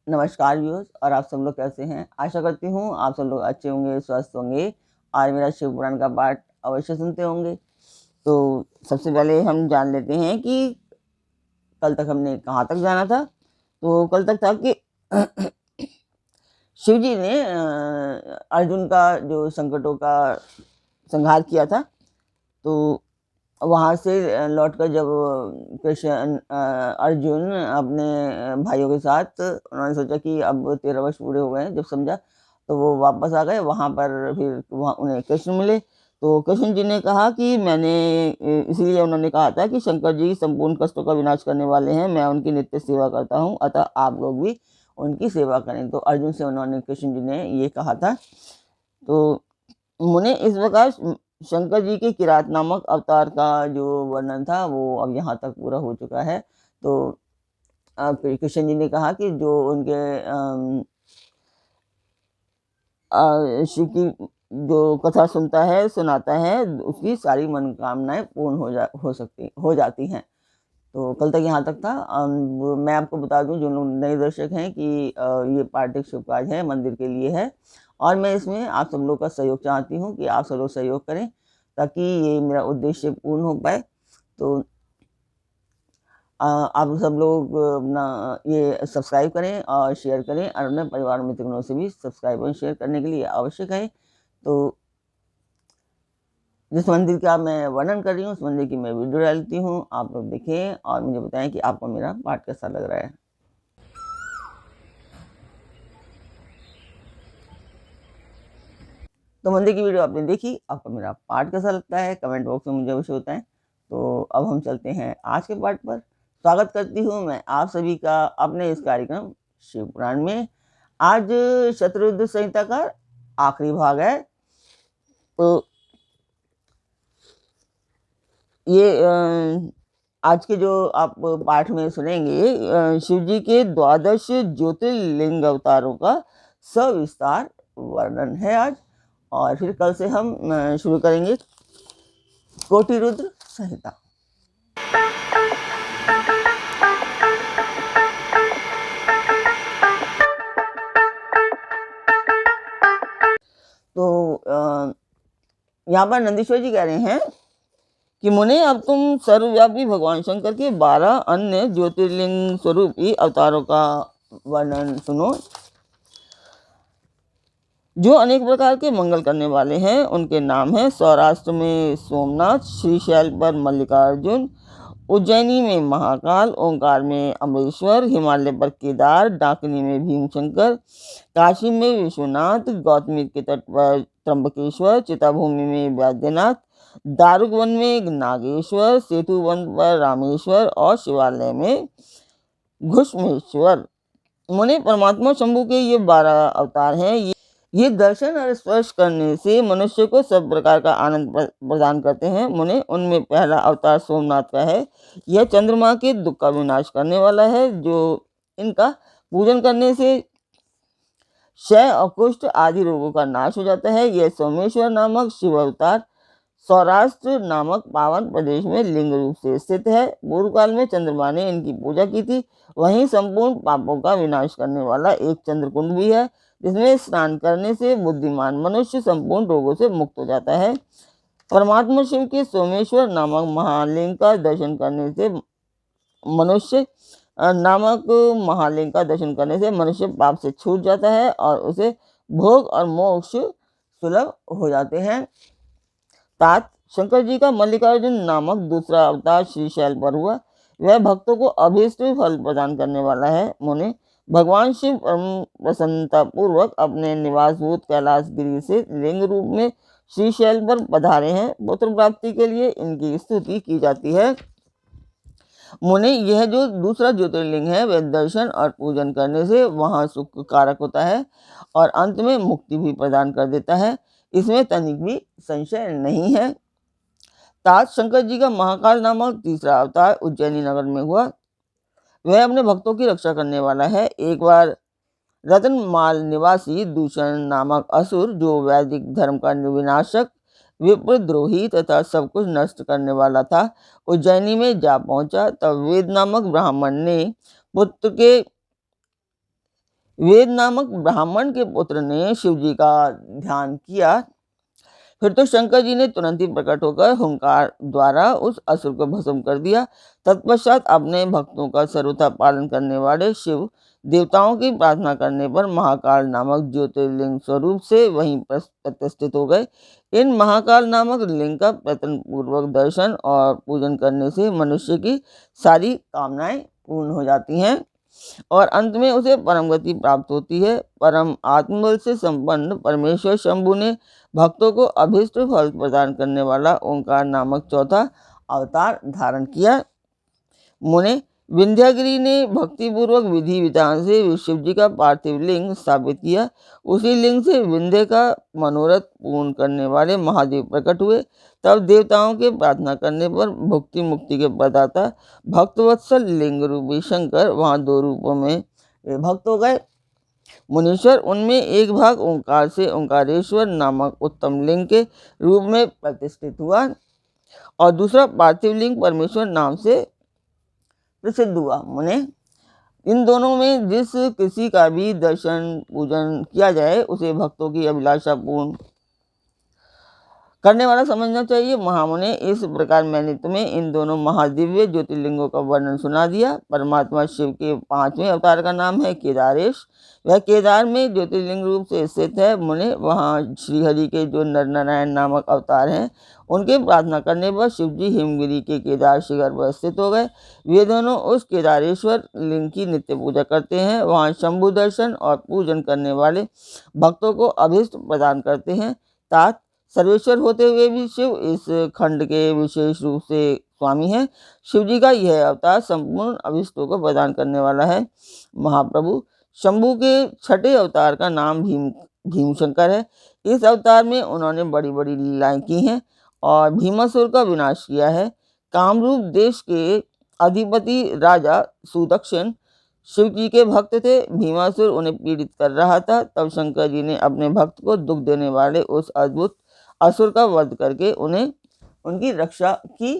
नमस्कार व्यूअर्स, और आप सब लोग कैसे हैं। आशा करती हूँ आप सब लोग अच्छे होंगे, स्वस्थ होंगे और मेरा शिव पुराण का पाठ अवश्य सुनते होंगे। तो सबसे पहले हम जान लेते हैं कि कल तक हमने कहाँ तक जाना था। तो कल तक था कि शिव जी ने अर्जुन का जो संकटों का संहार किया था। तो वहाँ से लौटकर जब अर्जुन अपने भाइयों के साथ उन्होंने सोचा कि अब 13 वर्ष पूरे हो गए हैं, जब समझा तो वो वापस आ गए। वहाँ पर फिर वहाँ उन्हें कृष्ण मिले। तो कृष्ण जी ने कहा कि इसीलिए उन्होंने कहा था कि शंकर जी संपूर्ण कष्टों का विनाश करने वाले हैं, मैं उनकी नित्य सेवा करता हूँ, अतः आप लोग भी उनकी सेवा करें। तो अर्जुन से उन्होंने कृष्ण जी ने ये कहा था। तो मुने इस प्रकार शंकर जी के किरात नामक अवतार का जो वर्णन था वो अब यहाँ तक पूरा हो चुका है। तो कृष्ण जी ने कहा कि जो उनके शिव की जो कथा सुनता है, सुनाता है, उसकी सारी मनोकामनाएं पूर्ण हो जाती हैं। तो कल तक यहाँ तक था। मैं आपको बता दूं, जो लोग नए दर्शक हैं, कि ये पार्टिक शुभ काज है, मंदिर के लिए है, और मैं इसमें आप सब लोग का सहयोग चाहती हूँ कि आप सब लोग सहयोग करें ताकि ये मेरा उद्देश्य पूर्ण हो पाए। तो आप सब लोग अपना ये सब्सक्राइब करें और शेयर करें, और अपने परिवार मित्रों से भी सब्सक्राइब और शेयर करने के लिए आवश्यक है। तो जिस मंदिर का मैं वर्णन कर रही हूँ, उस मंदिर की मैं वीडियो डालती हूँ, आप लोग देखें और मुझे बताएं कि आपको मेरा पाठ कैसा लग रहा है। तो मंदिर की वीडियो आपने देखी, आपको मेरा पाठ कैसा लगता है कमेंट बॉक्स में मुझे अवश्य बताएं। तो अब हम चलते हैं आज के पाठ पर। स्वागत करती हूँ मैं आप सभी का अपने इस कार्यक्रम शिव पुराण में। आज शत्रुयुद्ध संहिता का आखिरी भाग है। तो ये आज के जो आप पाठ में सुनेंगे, शिव जी के 12 ज्योतिर्लिंग अवतारों का सविस्तार वर्णन है आज। और फिर कल से हम शुरू करेंगे कोटि रुद्र संहिता। तो यहाँ पर नंदीश्वर जी कह रहे हैं कि मुने, अब तुम सर्वव्यापी भगवान शंकर के 12 अन्य ज्योतिर्लिंग स्वरूपी अवतारों का वर्णन सुनो, जो अनेक प्रकार के मंगल करने वाले हैं। उनके नाम है: सौराष्ट्र में सोमनाथ, श्रीशैल पर मल्लिकार्जुन, उज्जैनी में महाकाल, ओंकार में अमरेश्वर, हिमालय पर केदार, डाकिनी में भीमशंकर, काशी में विश्वनाथ, गौतमी के तट पर त्र्यंबकेश्वर, चिताभूमि में वैद्यनाथ, दारुकवन में नागेश्वर, सेतुवन पर रामेश्वर और शिवालय में घुष्मेश्वर। मुने, परमात्मा शंभु के ये 12 अवतार हैं। ये दर्शन और स्पर्श करने से मनुष्य को सब प्रकार का आनंद प्रदान करते हैं। मुने, उनमें पहला अवतार सोमनाथ का है। यह चंद्रमा के दुख का विनाश करने वाला है। जो इनका पूजन करने से क्षय और कुष्ठ आदि रोगों का नाश हो जाता है। यह सोमेश्वर नामक शिव अवतार सौराष्ट्र नामक पावन प्रदेश में लिंग रूप से स्थित है। पूर्व काल में चंद्रमा ने इनकी पूजा की थी। वहीं संपूर्ण पापों का विनाश करने वाला एक चंद्रकुंड भी है, जिसमें स्नान करने से बुद्धिमान मनुष्य संपूर्ण रोगों से मुक्त हो जाता है। परमात्मा शिव के सोमेश्वर नामक महालिंग का दर्शन करने से मनुष्य पाप से छूट जाता है और उसे भोग और मोक्ष सुलभ हो जाते हैं। तात शंकर जी का मल्लिकार्जुन नामक दूसरा अवतार श्रीशैल पर हुआ। वह भक्तों को अभीष्ट फल प्रदान करने वाला है। मुने, भगवान शिव प्रसन्नता पूर्वक अपने निवासभूत कैलाश गिरी से लिंग रूप में श्रीशैल पर पधारे हैं। पुत्र प्राप्ति के लिए इनकी स्तुति की जाती है। मुने, यह जो दूसरा ज्योतिर्लिंग है, वह दर्शन और पूजन करने से वहाँ सुख कारक होता है और अंत में मुक्ति भी प्रदान कर देता है। इसमें तनिक भी संशय नहीं है। तात शंकर जी का महाकाल नामक तीसरा अवतार उज्जैनी नगर में हुआ। वह अपने भक्तों की रक्षा करने वाला है। एक बार रतनमाल निवासी दूषण नामक असुर, जो वैदिक धर्म का विनाशक, विप्रद्रोही तथा सब कुछ नष्ट करने वाला था, उज्जैनी में जा पहुंचा। तब वेद नामक ब्राह्मण ने पुत्र के वेद नामक ब्राह्मण के पुत्र ने शिव जी का ध्यान किया। फिर तो शंकर जी ने तुरंत ही प्रकट होकर हुंकार द्वारा उस असुर को भस्म कर दिया। तत्पश्चात अपने भक्तों का सर्वथा पालन करने वाले शिव देवताओं की प्रार्थना करने पर महाकाल नामक ज्योतिर्लिंग स्वरूप से वहीं प्रतिष्ठित हो गए। इन महाकाल नामक लिंग का प्रयत्न पूर्वक दर्शन और पूजन करने से मनुष्य की सारी कामनाएं पूर्ण हो जाती हैं और अंत में उसे परम गति प्राप्त होती है। परम आत्मबल से संपन्न परमेश्वर शंभु ने भक्तों को अभीष्ट फल प्रदान करने वाला ओंकार नामक चौथा अवतार धारण किया। मुने विंध्यागिरी ने भक्तिपूर्वक विधि विधान से शिव जी का पार्थिव लिंग स्थापित किया। उसी लिंग से विंध्य का मनोरथ पूर्ण करने वाले महादेव प्रकट हुए। तब देवताओं के प्रार्थना करने पर भुक्ति मुक्ति के प्रदाता भक्तवत्सल लिंग रूपी शंकर वहां 2 रूपों में भक्त हो गए। मुनीश्वर उनमें एक भाग ओंकार से ओंकारेश्वर नामक उत्तम लिंग के रूप में प्रतिष्ठित हुआ और दूसरा पार्थिव लिंग परमेश्वर नाम से प्रसिद्ध हुआ। मुने इन दोनों में जिस किसी का भी दर्शन पूजन किया जाए उसे भक्तों की अभिलाषा पूर्ण करने वाला समझना चाहिए। महामुने इस प्रकार मैंने तुम्हें इन दोनों महादिव्य ज्योतिर्लिंगों का वर्णन सुना दिया। परमात्मा शिव के 5वें अवतार का नाम है केदारेश। वह केदार में ज्योतिर्लिंग रूप से स्थित है। मुने वहाँ श्रीहरि के जो नर नारायण नामक अवतार हैं उनके प्रार्थना करने पर शिव जी हिमगिरी के केदार शिखर पर स्थित हो गए। वे दोनों उस केदारेश्वर लिंग की नित्य पूजा करते हैं। वहाँ शंभु दर्शन और पूजन करने वाले भक्तों को अभीष्ट प्रदान करते हैं। तात सर्वेश्वर होते हुए भी शिव इस खंड के विशेष रूप से स्वामी हैं। शिव जी का यह अवतार संपूर्ण अभिष्टों को प्रदान करने वाला है। महाप्रभु शंभु के 6ठे अवतार का नाम भीमशंकर है। इस अवतार में उन्होंने बड़ी बड़ी लीलाएं की हैं और भीमासुर का विनाश किया है। कामरूप देश के अधिपति राजा सुदक्षिण शिव जी के भक्त थे। भीमासुर उन्हें पीड़ित कर रहा था। तब शंकर जी ने अपने भक्त को दुख देने वाले उस अद्भुत असुर का वध करके उन्हें उनकी रक्षा की।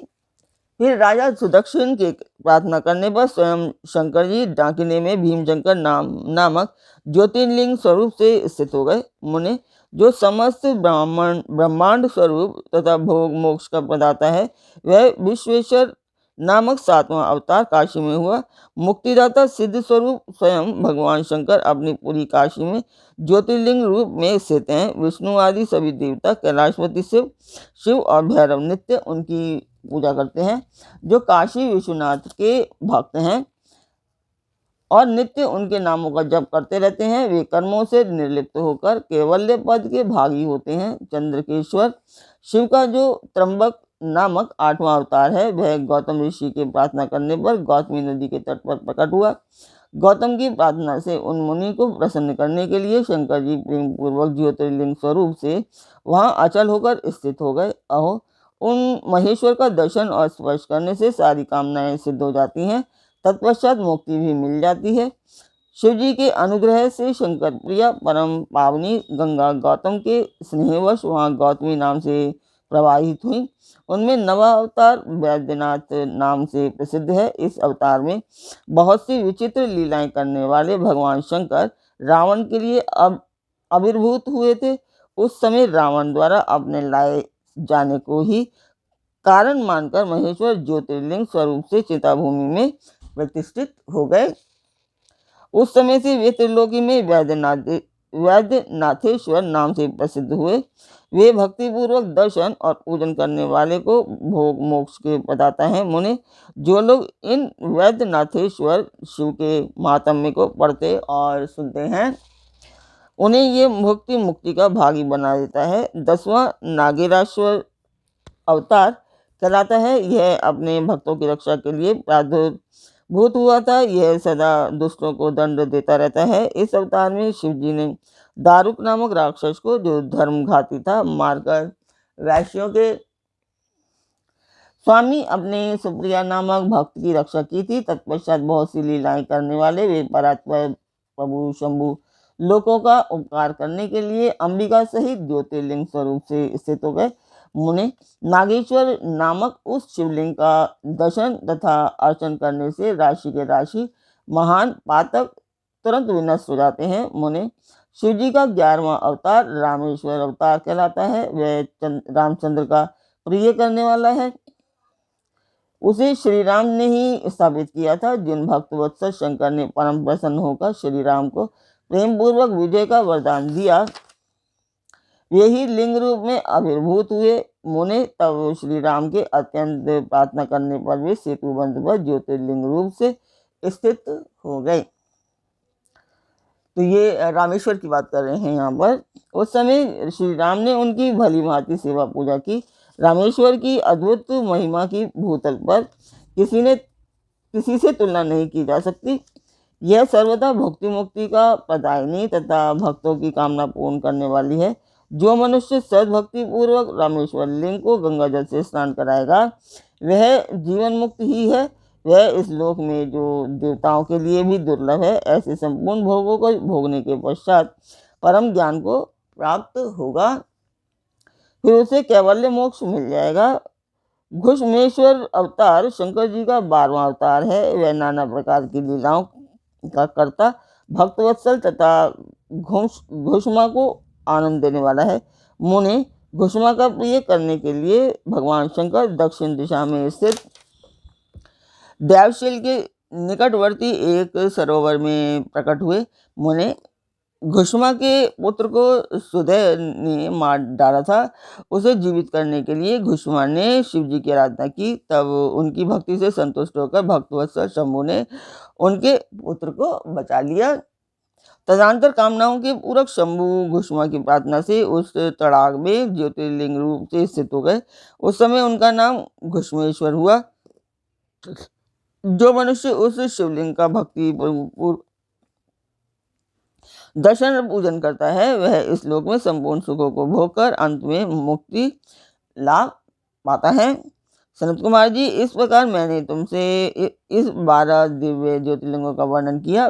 फिर राजा सुदक्षिण के प्रार्थना करने पर स्वयं शंकर जी डाकिनी में भीमशंकर नामक ज्योतिर्लिंग स्वरूप से स्थित हो गए। मुने जो समस्त ब्रह्मांड स्वरूप तथा भोग मोक्ष का प्रदाता है वह विश्वेश्वर नामक 7वां अवतार काशी में हुआ। मुक्तिदाता सिद्ध स्वरूप स्वयं भगवान शंकर अपनी पूरी काशी में ज्योतिर्लिंग रूप में स्थित हैं। विष्णु आदि सभी देवता कैलाशपति शिव और भैरव नित्य उनकी पूजा करते हैं। जो काशी विश्वनाथ के भक्त हैं और नित्य उनके नामों का जप करते रहते हैं वे कर्मों से निर्लिप्त होकर कैवल्य पद के भागी होते हैं। चंद्रकेश्वर शिव का जो त्र्यंबक नामक 8वां अवतार है वह गौतम ऋषि के प्रार्थना करने पर गौतमी नदी के तट पर प्रकट हुआ। गौतम की प्रार्थना से उन मुनि को प्रसन्न करने के लिए शंकर जी प्रेम पूर्वक ज्योतिर्लिंग स्वरूप से वहां अचल होकर स्थित हो गए। अहो उन महेश्वर का दर्शन और स्पर्श करने से सारी कामनाएं सिद्ध हो जाती हैं। तत्पश्चात मुक्ति भी मिल जाती है। शिव जी के अनुग्रह से शंकर प्रिया परम पावनी गंगा गौतम के स्नेहवश वहाँ गौतमी नाम से प्रवाहित हुई। उनमें नवा अवतार वैद्यनाथ नाम से प्रसिद्ध है। इस अवतार में बहुत सी विचित्र लीलाएं करने वाले भगवान शंकर रावण के लिए आविर्भूत हुए थे। उस समय रावण द्वारा अपने लाए जाने को ही कारण मानकर महेश्वर ज्योतिर्लिंग स्वरूप से चिताभूमि में प्रतिष्ठित हो गए। उस समय से वे त्रिलोकी में वैद्यनाथेश्वर नाम से प्रसिद्ध हुए। वे भक्तिपूर्वक दर्शन और पूजन करने वाले को भोग मोक्ष के प्रदाता हैं। मुने जो लोग इन वैद्यनाथेश्वर शिव के महात्म्य को पढ़ते और सुनते हैं उन्हें ये भक्ति मुक्ति का भागी बना देता है। 10वां नागेश्वर अवतार कहलाता है। यह अपने भक्तों की रक्षा के लिए प्रादुर्भूत हुआ था। यह सदा दुष्टों को दंड देता रहता है। इस अवतार में शिव जी ने दारुक नामक राक्षस को जो धर्मघाती था मारकर वैश्यों के स्वामी अपने सुप्रिया नामक भक्त की रक्षा की थी। तत्पश्चात बहुत सी लीलाएं करने वाले वे परात्पर प्रभु शंभु लोकों का उपकार करने के लिए अंबिका सहित ज्योतिर्लिंग स्वरूप से स्थित हो गए। मुने नागेश्वर नामक उस शिवलिंग का दर्शन तथा अर्चन करने से राशि के राशि महान पातक तुरंत विनष्ट हो जाते हैं। मुने, शिव जी का 11वां अवतार रामेश्वर अवतार कहलाता है। वह रामचंद्र का प्रिय करने वाला है। उसे श्री राम ने ही स्थापित किया था। जिन भक्त वत्सल शंकर ने परम प्रसन्न होकर श्री राम को प्रेम पूर्वक विजय का वरदान दिया, वे ही लिंग रूप में आविर्भूत हुए। मुने, तब श्री राम के अत्यंत प्रार्थना करने पर वे सेतु बंध पर ज्योतिर्लिंग रूप से स्थित हो गए। तो ये रामेश्वर की बात कर रहे हैं यहाँ पर। उस समय श्री राम ने उनकी भली भांति सेवा पूजा की। रामेश्वर की अद्भुत महिमा की भूतल पर किसी से तुलना नहीं की जा सकती। यह सर्वदा भक्ति मुक्ति का प्रदायिनी तथा भक्तों की कामना पूर्ण करने वाली है। जो मनुष्य सद्भक्ति पूर्वक रामेश्वर लिंग को गंगा जल से स्नान कराएगा, वह जीवन मुक्त ही है। वह इस लोक में जो देवताओं के लिए भी दुर्लभ है, ऐसे संपूर्ण भोगों को भोगने के पश्चात परम ज्ञान को प्राप्त होगा। फिर उसे कैवल्य मोक्ष मिल जाएगा। घुष्मेश्वर अवतार शंकर जी का 12वां अवतार है। वह नाना प्रकार की लीलाओं का कर्ता, भक्तवत्सल तथा घुष्मा को आनंद देने वाला है। मुने, घुष्मा का प्रिय करने के लिए भगवान शंकर दक्षिण दिशा में स्थित देवशील के निकटवर्ती एक सरोवर में प्रकट हुए। मुने, घुष्मा के पुत्र को सुदय ने मार डाला था। उसे जीवित करने के लिए घुष्मा ने शिव जी की आराधना की। तब उनकी भक्ति से संतुष्ट होकर भक्तवत्सल शंभु ने उनके पुत्र को बचा लिया। तदनंतर कामनाओं के पूरक शंभु घुष्मा की प्रार्थना से उस तड़ाग में ज्योतिर्लिंग रूप से स्थित हो गए। उस समय उनका नाम घुष्मेश्वर हुआ। जो मनुष्य उस शिवलिंग का भक्ति दर्शन और पूजन करता है, वह इस लोक में संपूर्ण सुखों को भोगकर अंत में मुक्ति लाभ पाता है। सनत कुमार जी, इस प्रकार मैंने तुमसे इस 12 दिव्य ज्योतिर्लिंगों का वर्णन किया।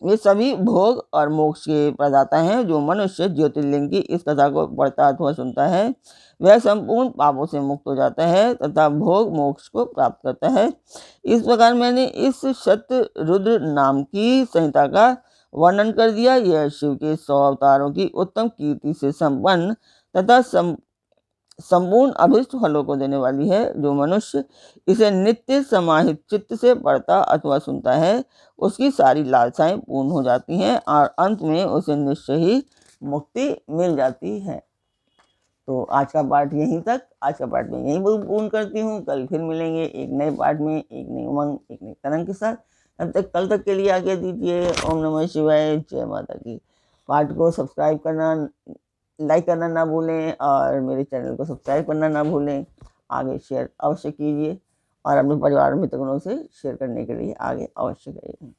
वे सभी भोग और मोक्ष के प्रदाता हैं। जो मनुष्य ज्योतिर्लिंग की इस कथा को पढ़ता अथवा सुनता है, वह संपूर्ण पापों से मुक्त हो जाता है तथा भोग मोक्ष को प्राप्त करता है। इस प्रकार मैंने इस शतरुद्र नाम की संहिता का वर्णन कर दिया। यह शिव के 100 अवतारों की उत्तम कीर्ति से संपन्न तथा संपूर्ण अभिष्ट फलों को देने वाली है। जो मनुष्य इसे नित्य समाहित चित्त से पढ़ता अथवा सुनता है, उसकी सारी लालसाएं पूर्ण हो जाती हैं और अंत में उसे निश्चय ही मुक्ति मिल जाती है। तो आज का पाठ यहीं तक। आज का पाठ मैं यहीं पूर्ण करती हूँ। कल फिर मिलेंगे एक नए पाठ में, एक नई उमंग, एक नई तरंग के साथ। तब तक कल तक के लिए आज्ञा दीजिए। ओम नमः शिवाय। जय माता की। पाठ को सब्सक्राइब करना, लाइक करना ना भूलें और मेरे चैनल को सब्सक्राइब करना ना भूलें। आगे शेयर अवश्य कीजिए और अपने परिवार मित्रों से शेयर करने के लिए आगे अवश्य करिए।